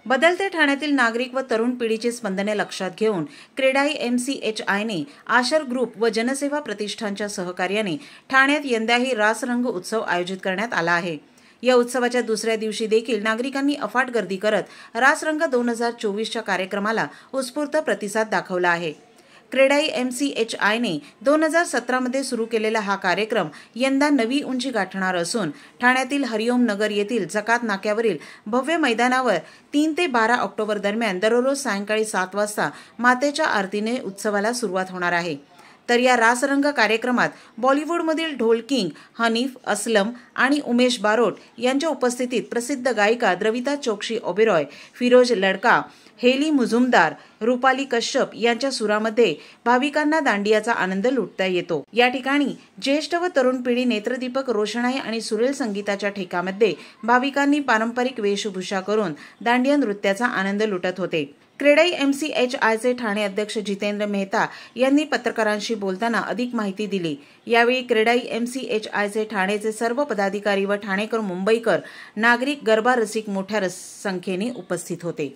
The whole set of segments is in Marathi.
बदलत्या ठाण्यातील नागरिक व तरुण पिढीची स्पंदने लक्षात घेऊन क्रेडाई MCHIने आशर ग्रुप व जनसेवा प्रतिष्ठानच्या सहकार्याने ठाण्यात यंदाही रासरंग उत्सव आयोजित करण्यात आला आहे। या उत्सवाच्या दुसऱ्या दिवशी देखील नागरिकांनी अफाट गर्दी करत रासरंग 2024च्या कार्यक्रमाला उत्स्फूर्त प्रतिसाद दाखवला आहे। क्रेडाई MCHIने 2017 मध्ये सुरू केलेला हा कार्यक्रम यंदा नवी उंची गाठणार असून ठाण्यातील हरिओम नगर येथील जकात नाक्यावरील भव्य मैदानावर 3 ते 12 ऑक्टोबर दरम्यान दररोज सायंकाळी 7 वाजता मातेच्या आरतीने उत्सवाला सुरुवात होणार आहे। तर या रासरंग कार्यक्रमात बॉलिवूडमधील ढोल किंग हनीफ असलम आणि उमेश बारोट यांच्या उपस्थितीत प्रसिद्ध गायिका द्रविता चोक्सी ओबेरॉय, फिरोज लडका, हेली मुजुमदार, रूपाली कश्यप यांच्या सुरामध्ये भाविकांना दांडियाचा आनंद लुटता येतो। या ठिकाणी ज्येष्ठ व तरुण पिढी नेत्रदीपक रोषणाई आणि सुरेल संगीताच्या ठेक्यामध्ये भाविकांनी पारंपरिक वेशभूषा करून दांडिया नृत्याचा आनंद लुटत होते। क्रेडाई MCHIचे ठाणे अध्यक्ष जितेंद्र मेहता यांनी पत्रकारांशी बोलताना अधिक माहिती दिली। यावेळी क्रेडाई MCHIचे ठाणेचे सर्व पदाधिकारी व ठाणेकर मुंबईकर नागरिक गरबा रसिक मोठ्या संख्येने उपस्थित होते।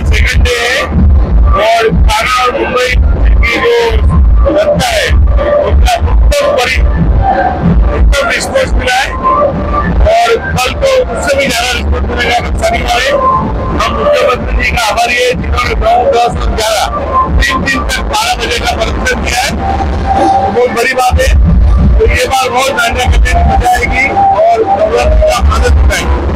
सेकंड डे है और थाना और मुंबई की जो जनता है उनका उत्तम रिस्पॉन्स मिला है और कल तो उससे भी ज्यादा रिस्पॉन्स मिलेगा। शनिवार हम मुख्यमंत्री जी का आभारी है जिन्होंने 9, 10 और 11 3 दिन तक 12 बजे का प्रदर्शन किया है। बहुत बड़ी बात है। तो ये बार बहुत दांडिया करने की मजा आएगी और नवरात्रि का आनंद उठाएंगे।